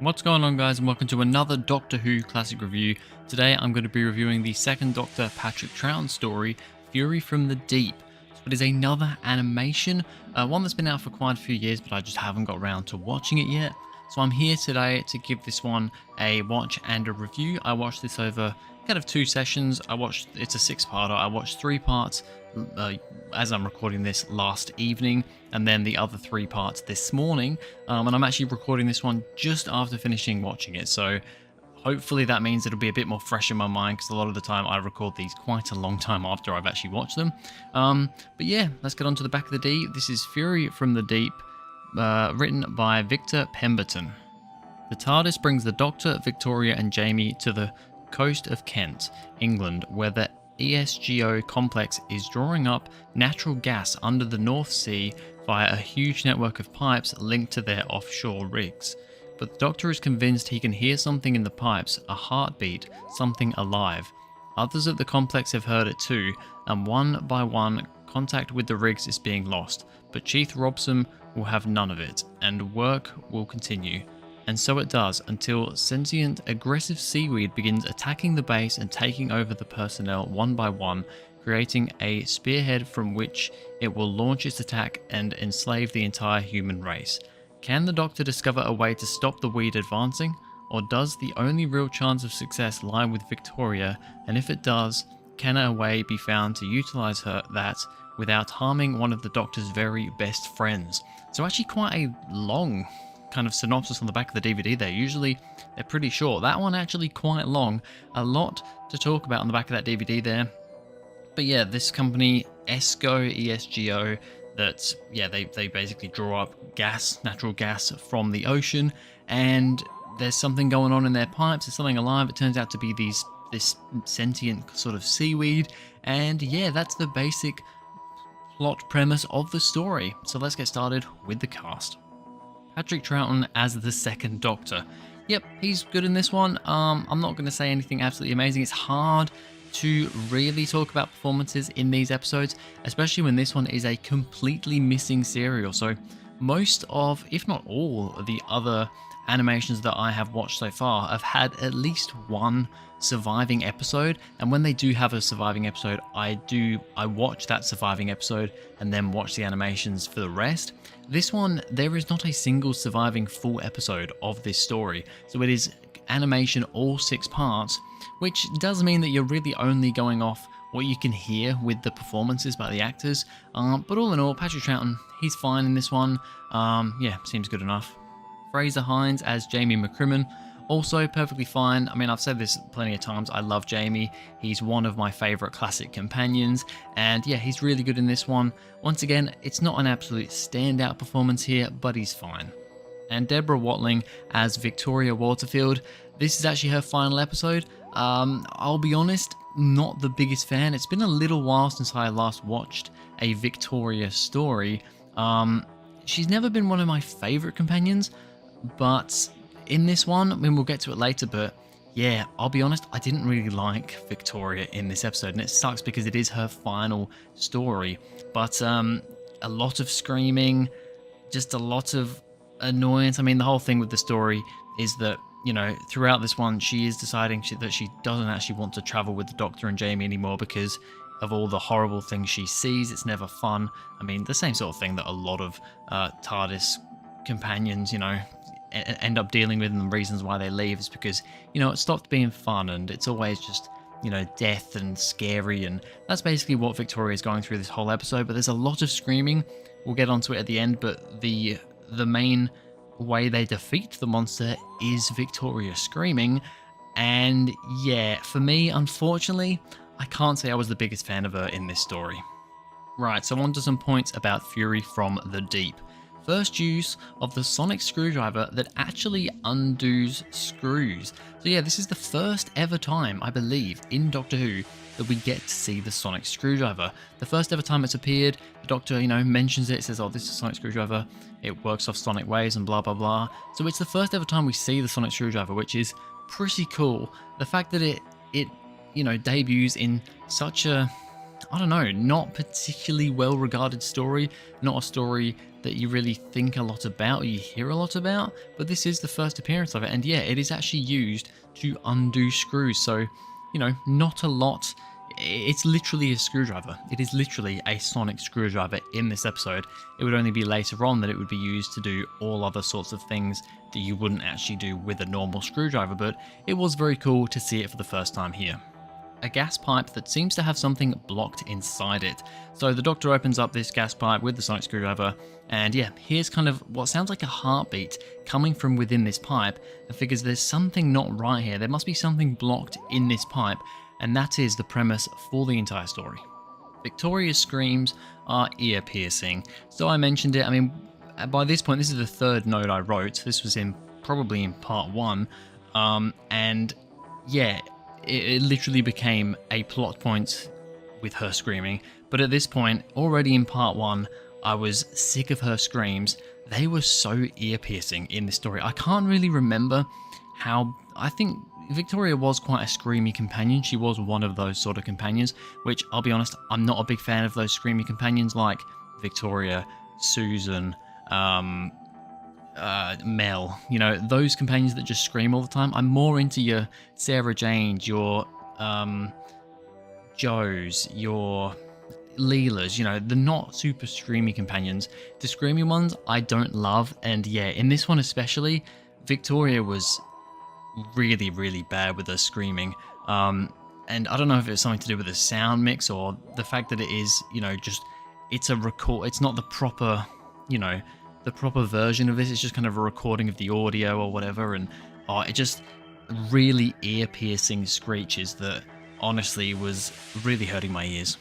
What's going on, guys, and welcome to another Doctor Who classic review. Today I'm going to be reviewing the second Doctor Patrick Troughton story, Fury from the Deep. So it is another animation, one that's been out for quite a few years, but I just haven't got around to watching it yet. So I'm here today to give this one a watch and a review. I watched this over kind of two sessions. It's a six-parter. I watched three parts as I'm recording this last evening, and then the other three parts this morning. And I'm actually recording this one just after finishing watching it. So hopefully that means it'll be a bit more fresh in my mind, because a lot of the time I record these quite a long time after I've actually watched them. But yeah, let's get on to the back of the D. This is Fury from the Deep, written by Victor Pemberton. The TARDIS brings the Doctor, Victoria and Jamie to the coast of Kent, England, where the ESGO complex is drawing up natural gas under the North Sea via a huge network of pipes linked to their offshore rigs. But the Doctor is convinced he can hear something in the pipes, a heartbeat, something alive. Others at the complex have heard it too, and one by one contact with the rigs is being lost, but Chief Robson will have none of it, and work will continue. And so it does, until sentient, aggressive seaweed begins attacking the base and taking over the personnel one by one, creating a spearhead from which it will launch its attack and enslave the entire human race. Can the Doctor discover a way to stop the weed advancing, or does the only real chance of success lie with Victoria, and if it does, can a way be found to utilise that without harming one of the Doctor's very best friends? So actually quite a long kind of synopsis on the back of the DVD there. Usually they're pretty short. That one actually quite long. A lot to talk about on the back of that DVD there. But yeah, this company, ESGO, that, yeah, they basically draw up gas, natural gas from the ocean, and there's something going on in their pipes. There's something alive. It turns out to be this sentient sort of seaweed, and yeah, that's the basic plot premise of the story. So let's get started with the cast. Patrick Troughton as the second Doctor. Yep, he's good in this one. I'm not going to say anything absolutely amazing. It's hard to really talk about performances in these episodes, especially when this one is a completely missing serial. So most of, if not all, of the other animations that I have watched so far have had at least one surviving episode, and when they do have a surviving episode, I watch that surviving episode and then watch the animations for the rest. This one, there is not a single surviving full episode of this story, so it is animation all 6 parts, which does mean that you're really only going off what you can hear with the performances by the actors. But all in all, Patrick Troughton, he's fine in this one. Yeah, seems good enough. Fraser Hines as Jamie McCrimmon, also perfectly fine. I mean, I've said this plenty of times, I love Jamie. He's one of my favourite classic companions, and yeah, he's really good in this one. Once again, it's not an absolute standout performance here, but he's fine. And Deborah Watling as Victoria Waterfield. This is actually her final episode. I'll be honest, not the biggest fan. It's been a little while since I last watched a Victoria story. She's never been one of my favourite companions, but in this one, I mean, we'll get to it later, but yeah, I'll be honest, I didn't really like Victoria in this episode, and it sucks because it is her final story. But a lot of screaming, just a lot of annoyance. I mean, the whole thing with the story is that, you know, throughout this one, she is deciding that she doesn't actually want to travel with the Doctor and Jamie anymore because of all the horrible things she sees. It's never fun. I mean, the same sort of thing that a lot of TARDIS companions, you know, end up dealing with, and the reasons why they leave is because, you know, it stopped being fun and it's always just, you know, death and scary, and that's basically what Victoria is going through this whole episode. But there's a lot of screaming. We'll get onto it at the end, but the main way they defeat the monster is Victoria screaming. And yeah, for me, unfortunately, I can't say I was the biggest fan of her in this story. Right, so on to some points about Fury from the Deep. First use of the sonic screwdriver that actually undoes screws. So yeah, this is the first ever time, I believe, in Doctor Who that we get to see the sonic screwdriver. The first ever time it's appeared, the Doctor, you know, mentions it, says, oh, this is a sonic screwdriver, it works off sonic waves and blah, blah, blah. So it's the first ever time we see the sonic screwdriver, which is pretty cool. The fact that it you know, debuts in such a I don't know, not particularly well regarded story, not a story that you really think a lot about or you hear a lot about, but this is the first appearance of it, and yeah, it is actually used to undo screws, so, not a lot. It's literally a screwdriver. It is literally a sonic screwdriver in this episode. It would only be later on that it would be used to do all other sorts of things that you wouldn't actually do with a normal screwdriver, but it was very cool to see it for the first time here. A gas pipe that seems to have something blocked inside it. So the doctor opens up this gas pipe with the sonic screwdriver, and yeah, here's kind of what sounds like a heartbeat coming from within this pipe, and figures there's something not right here. There must be something blocked in this pipe, and that is the premise for the entire story. Victoria's screams are ear-piercing. So I mentioned it, I mean, by this point, this is the third note I wrote. This was probably in part 1, and yeah, it literally became a plot point with her screaming. But at this point, already in part 1, I was sick of her screams. They were so ear-piercing in this story. I can't really remember how... I think Victoria was quite a screamy companion. She was one of those sort of companions, which, I'll be honest, I'm not a big fan of those screamy companions like Victoria, Susan, Mel, those companions that just scream all the time. I'm more into your Sarah Janes, your Joes, your Leelas, the not super screamy companions. The screamy ones I don't love, and yeah, in this one especially, Victoria was really, really bad with her screaming. And I don't know if it's something to do with the sound mix or the fact that it is, it's a record. It's not the proper, the proper version of this. It's just kind of a recording of the audio or whatever, and it just really ear-piercing screeches that honestly was really hurting my ears.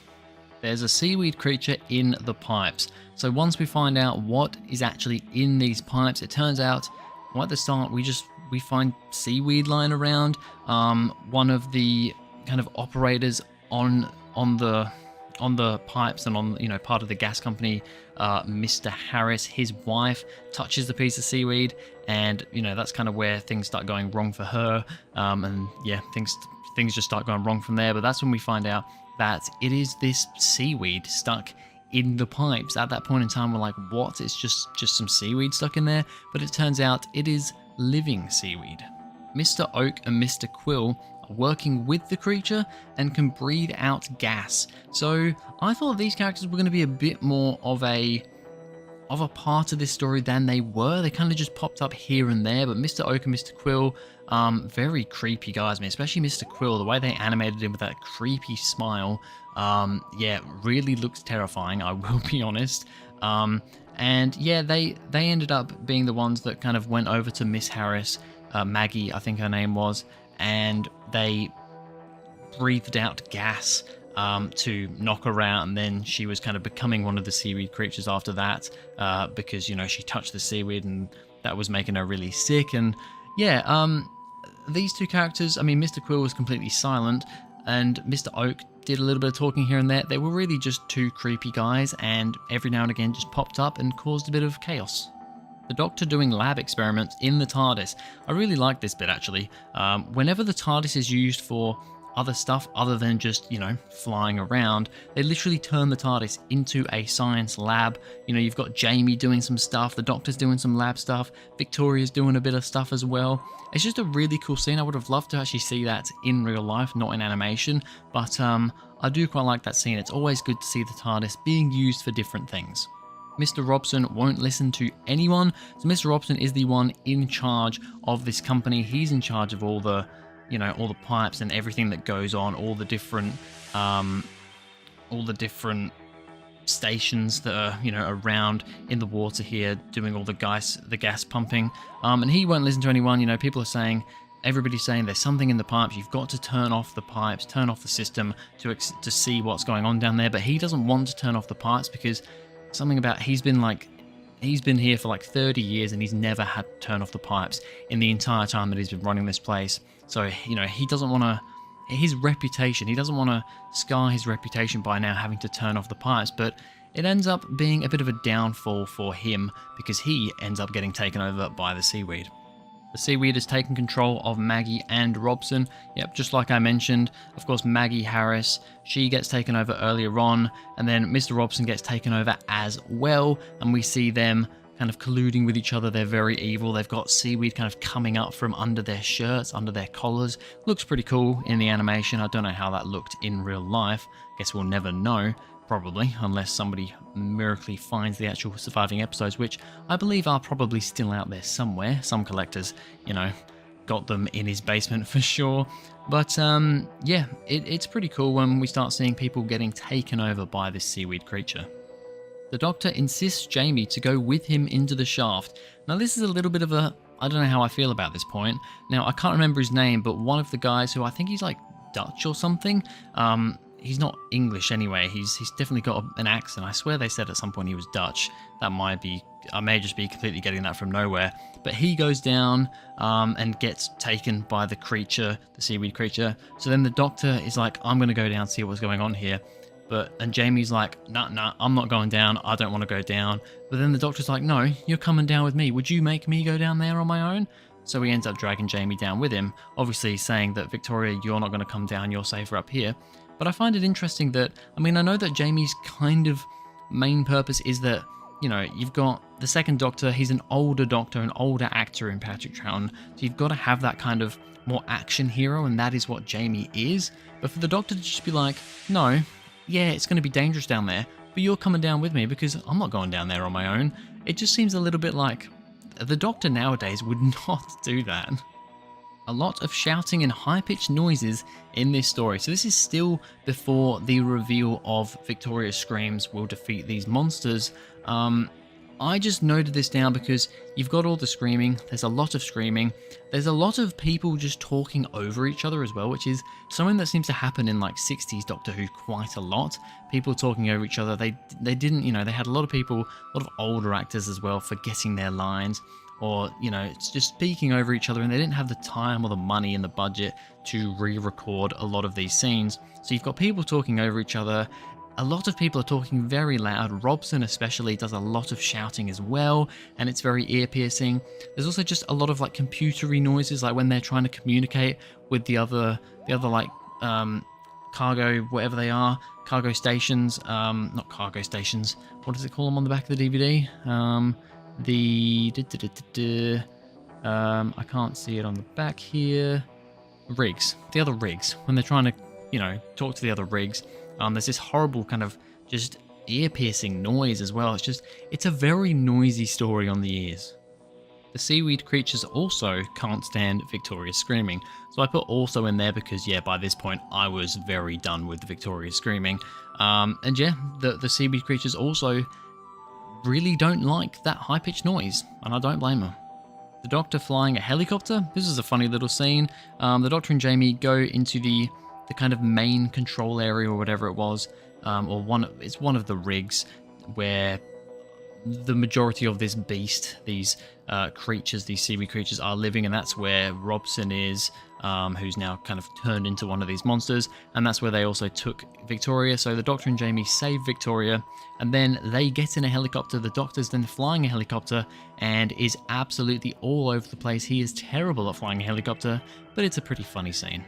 There's a seaweed creature in the pipes. So once we find out what is actually in these pipes, it turns out right at the start we find seaweed lying around. One of the kind of operators on the pipes and on part of the gas company, Mr. Harris, his wife touches the piece of seaweed, and that's kind of where things start going wrong for her, and yeah, things just start going wrong from there. But that's when we find out that it is this seaweed stuck in the pipes. At that point in time, we're like, what? It's just some seaweed stuck in there? But it turns out it is living seaweed. Mr. Oak and Mr. Quill are working with the creature and can breathe out gas. So I thought these characters were going to be a bit more of a part of this story than they were. They kind of just popped up here and there, but Mr. Oak and Mr. Quill, very creepy guys, man. Especially Mr. Quill, the way they animated him with that creepy smile, yeah, really looks terrifying, I will be honest. And yeah, they ended up being the ones that kind of went over to Miss Harris, Maggie, I think her name was, and they breathed out gas to knock her out, and then she was kind of becoming one of the seaweed creatures after that, because she touched the seaweed and that was making her really sick. And yeah, these two characters, I mean, Mr. Quill was completely silent, and Mr. Oak did a little bit of talking here and there. They were really just two creepy guys, and every now and again just popped up and caused a bit of chaos. The Doctor doing lab experiments in the TARDIS. I really like this bit, actually. Whenever the TARDIS is used for other stuff other than just, flying around, they literally turn the TARDIS into a science lab. You've got Jamie doing some stuff, the Doctor's doing some lab stuff, Victoria's doing a bit of stuff as well. It's just a really cool scene. I would have loved to actually see that in real life, not in animation, but I do quite like that scene. It's always good to see the TARDIS being used for different things. Mr. Robson won't listen to anyone, so Mr. Robson is the one in charge of this company. He's in charge of all the all the pipes and everything that goes on, all the different stations that are, around in the water here, doing all the gas pumping. And he won't listen to anyone. Everybody's saying there's something in the pipes. You've got to turn off the pipes, turn off the system to see what's going on down there. But he doesn't want to turn off the pipes because something about he's been here for like 30 years and he's never had to turn off the pipes in the entire time that he's been running this place. So, he doesn't want to, his reputation, he doesn't want to scar his reputation by now having to turn off the pipes, but it ends up being a bit of a downfall for him because he ends up getting taken over by the seaweed. The seaweed has taken control of Maggie and Robson. Yep, just like I mentioned. Of course, Maggie Harris, she gets taken over earlier on, and then Mr. Robson gets taken over as well, and we see them kind of colluding with each other. They're very evil. They've got seaweed kind of coming up from under their shirts, under their collars. Looks pretty cool in the animation. I don't know how that looked in real life. Guess we'll never know. Probably, unless somebody miraculously finds the actual surviving episodes, which I believe are probably still out there somewhere. Some collectors, got them in his basement for sure. But yeah, it's pretty cool when we start seeing people getting taken over by this seaweed creature. The Doctor insists Jamie to go with him into the shaft. Now this is a little bit of a, I don't know how I feel about this point. Now I can't remember his name, but one of the guys who I think he's like Dutch or something, he's not English anyway. He's definitely got an accent. I swear they said at some point he was Dutch. That might be, I may just be completely getting that from nowhere. But he goes down and gets taken by the creature, the seaweed creature. So then the Doctor is like, I'm going to go down and see what's going on here. And Jamie's like, nah, I'm not going down. I don't want to go down. But then the Doctor's like, no, you're coming down with me. Would you make me go down there on my own? So he ends up dragging Jamie down with him, obviously saying that, Victoria, you're not going to come down. You're safer up here. But I find it interesting that, I know that Jamie's kind of main purpose is that, you've got the second Doctor, he's an older Doctor, an older actor in Patrick Troughton, so you've got to have that kind of more action hero, and that is what Jamie is. But for the Doctor to just be like, no, yeah, it's going to be dangerous down there, but you're coming down with me because I'm not going down there on my own, it just seems a little bit like the Doctor nowadays would not do that. A lot of shouting and high-pitched noises in this story. So this is still before the reveal of Victoria's screams will defeat these monsters. I just noted this down because you've got all the screaming. There's a lot of screaming. There's a lot of people just talking over each other as well, which is something that seems to happen in like 60s Doctor Who quite a lot. People talking over each other. They didn't, they had a lot of people, a lot of older actors as well, forgetting their lines. Or, it's just speaking over each other, and they didn't have the time or the money and the budget to re-record a lot of these scenes. So you've got people talking over each other. A lot of people are talking very loud. Robson especially does a lot of shouting as well, and it's very ear-piercing. There's also just a lot of like computery noises, like when they're trying to communicate with the other like cargo, whatever they are, cargo stations. Not cargo stations. What does it call them on the back of the DVD? I can't see it on the back here. Rigs. The other rigs. When they're trying to, talk to the other rigs, there's this horrible kind of just ear-piercing noise as well. It's a very noisy story on the ears. The seaweed creatures also can't stand Victoria's screaming. So I put also in there because, yeah, by this point, I was very done with Victoria's screaming. And yeah, the seaweed creatures also really don't like that high-pitched noise, and I don't blame her. The Doctor flying a helicopter. This is a funny little scene. The Doctor and Jamie go into the kind of main control area or whatever it was, it's one of the rigs where the majority of this beast, these creatures, these seaweed creatures are living, and that's where Robson is, who's now kind of turned into one of these monsters, and that's where they also took Victoria. So the Doctor and Jamie save Victoria, and then they get in a helicopter. The Doctor's then flying a helicopter and is absolutely all over the place. He is terrible at flying a helicopter, but it's a pretty funny scene.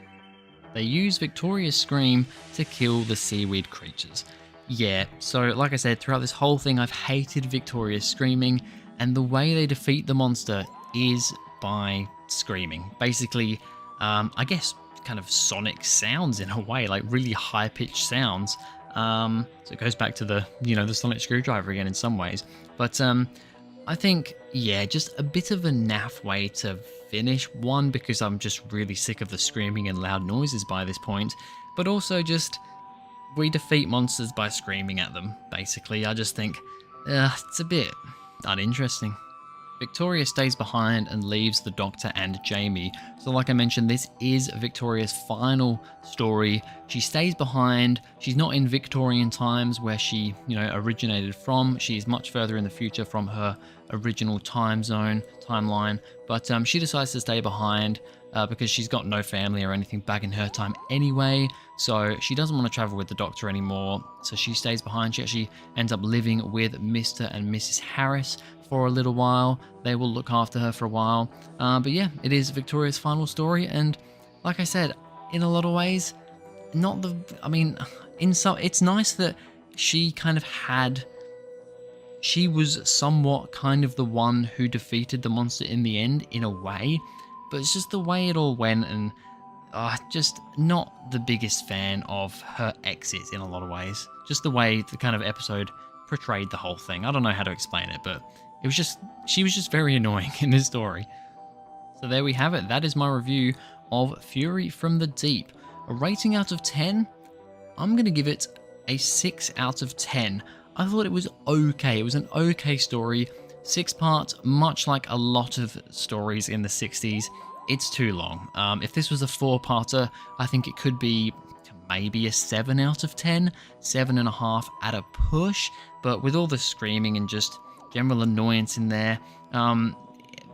They use Victoria's scream to kill the seaweed creatures. Yeah, so like I said, throughout this whole thing, I've hated Victoria's screaming, and the way they defeat the monster is by screaming. Basically, I guess kind of sonic sounds in a way, like really high-pitched sounds. So it goes back to the, the sonic screwdriver again in some ways. But I think, yeah, just a bit of a naff way to finish. One, because I'm just really sick of the screaming and loud noises by this point, but also just we defeat monsters by screaming at them, basically. I just think, it's a bit uninteresting. Victoria stays behind and leaves the Doctor and Jamie. So like I mentioned, this is Victoria's final story. She stays behind. She's not in Victorian times where she, originated from. She's much further in the future from her original timeline. But she decides to stay behind because she's got no family or anything back in her time anyway. So she doesn't want to travel with the Doctor anymore. So she stays behind. She actually ends up living with Mr. and Mrs. Harris for a little while. They will look after her for a while. But yeah, it is Victoria's final story, and like I said, in a lot of ways, not the. I mean, in some, it's nice that she kind of had. She was somewhat kind of the one who defeated the monster in the end, in a way, but it's just the way it all went, and just not the biggest fan of her exit in a lot of ways. Just the way the kind of episode portrayed the whole thing. I don't know how to explain it, but it was just, she was just very annoying in this story. So there we have it. That is my review of Fury from the Deep. A rating out of 10, I'm going to give it a 6 out of 10. I thought it was okay. It was an okay story. 6 parts, much like a lot of stories in the 60s. It's too long. If this was a 4-parter, I think it could be maybe a 7 out of 10, 7.5 at a push. But with all the screaming and just general annoyance in there,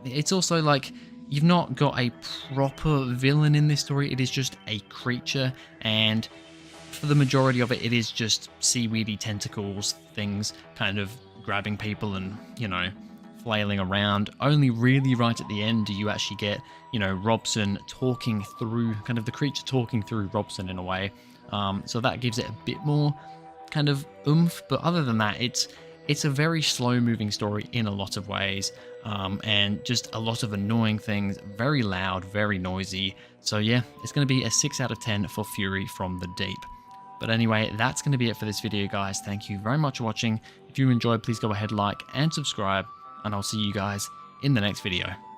it's also like you've not got a proper villain in this story. It is just a creature, and for the majority of it, it is just seaweedy tentacles, things kind of grabbing people and, you know, flailing around. Only really right at the end do you actually get, you know, Robson talking through, kind of the creature talking through Robson in a way. So that gives it a bit more kind of oomph. But other than that, it's a very slow moving story in a lot of ways. And just a lot of annoying things, very loud, very noisy. So yeah, it's going to be a 6 out of 10 for Fury from the Deep. But anyway, that's going to be it for this video, guys. Thank you very much for watching. If you enjoyed, please go ahead, like and subscribe, and I'll see you guys in the next video.